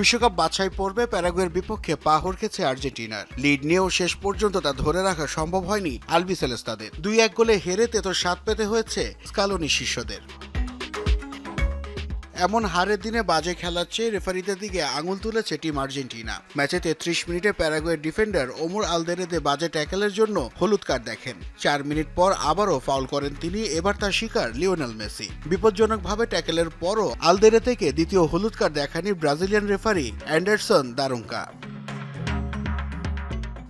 বিশ্বকাপ বাছাই পর্বে প্যারাগুয়ের বিপক্ষে পা হড়কেছে আর্জেন্টিনার। লিড নিয়েও শেষ পর্যন্ত তা ধরে রাখা সম্ভব হয়নি আলবিসেলেস্তাদের। 2-1 গোলে হেরে তেতো স্বাদ পেতে হয়েছে স্কালোনি শিষ্যদের। এমন হারের দিনে বাজে খেলার চেয়ে রেফারিদের দিকে আঙুল তুলেছে টিম আর্জেন্টিনা। ম্যাচে 33 মিনিটে প্যারাগুয়ের ডিফেন্ডার ওমর আলদেরেদে বাজে ট্যাকেলের জন্য হলুদ কার্ড দেখেন। 4 মিনিট পর আবারও ফাউল করেন তিনি। এবার তার শিকার লিওনেল মেসি। বিপজ্জনকভাবে ট্যাকেলের পরও আলদেরেদেকে দ্বিতীয় হলুদ কার্ড দেখানি ব্রাজিলিয়ান রেফারি অ্যান্ডারসন দারুঙ্কা।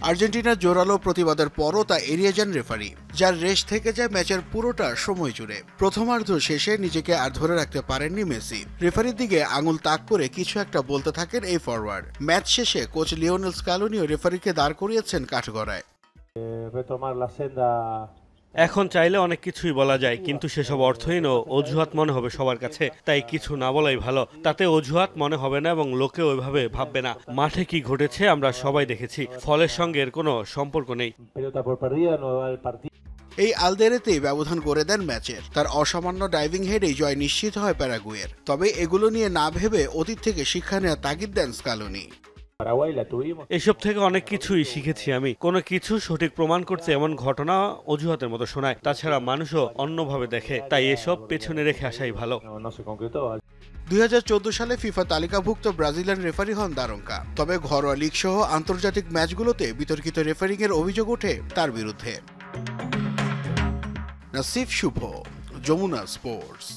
আর্জেন্টিনার জোরালো প্রতিবাদের পরও তা এড়িয়ে যান রেফারি, যার রেশ থেকে যায় ম্যাচের পুরোটা সময় জুড়ে। প্রথমার্ধ শেষে নিজেকে আর ধরে রাখতে পারেননি মেসি। রেফারির দিকে আঙুল তাক করে কিছু একটা বলতে থাকেন এই ফরওয়ার্ড। ম্যাচ শেষে কোচ লিওনেল স্কালোনিও রেফারিকে দাঁড় করিয়েছেন কাঠগড়ায়। এখন চাইলে অনেক কিছুই বলা যায়, কিন্তু সেসব অর্থহীন ও অজুহাত মনে হবে সবার কাছে। তাই কিছু না বলাই ভালো। তাতে অজুহাত মনে হবে না এবং লোকে ওইভাবে ভাববে না। মাঠে কি ঘটেছে আমরা সবাই দেখেছি। ফলের সঙ্গে এর কোনো সম্পর্ক নেই। এই আলদেরেতেই ব্যবধান করে দেন ম্যাচের। তার অসামান্য ডাইভিং হেডেই জয় নিশ্চিত হয় প্যারাগুয়ের। তবে এগুলো নিয়ে না ভেবে অতীত থেকে শিক্ষা নেওয়ার তাগিদ দেন স্কালোনি। এসব থেকে অনেক কিছুই শিখেছি আমি। কোনো কিছু সঠিক প্রমাণ করতে এমন ঘটনা অজুহাতের মতো শোনায়। তাছাড়া মানুষও অন্যভাবে দেখে, তাই এসব পেছনে রেখে আসাই ভালো। 2014 সালে ফিফা তালিকাভুক্ত ব্রাজিলিয়ান রেফারি হন দারুঙ্কা। তবে ঘরোয়া লীগ সহ আন্তর্জাতিক ম্যাচগুলোতে বিতর্কিত রেফারিং এর অভিযোগ ওঠে তার বিরুদ্ধে। নাসিফ শুভ, যমুনা স্পোর্টস।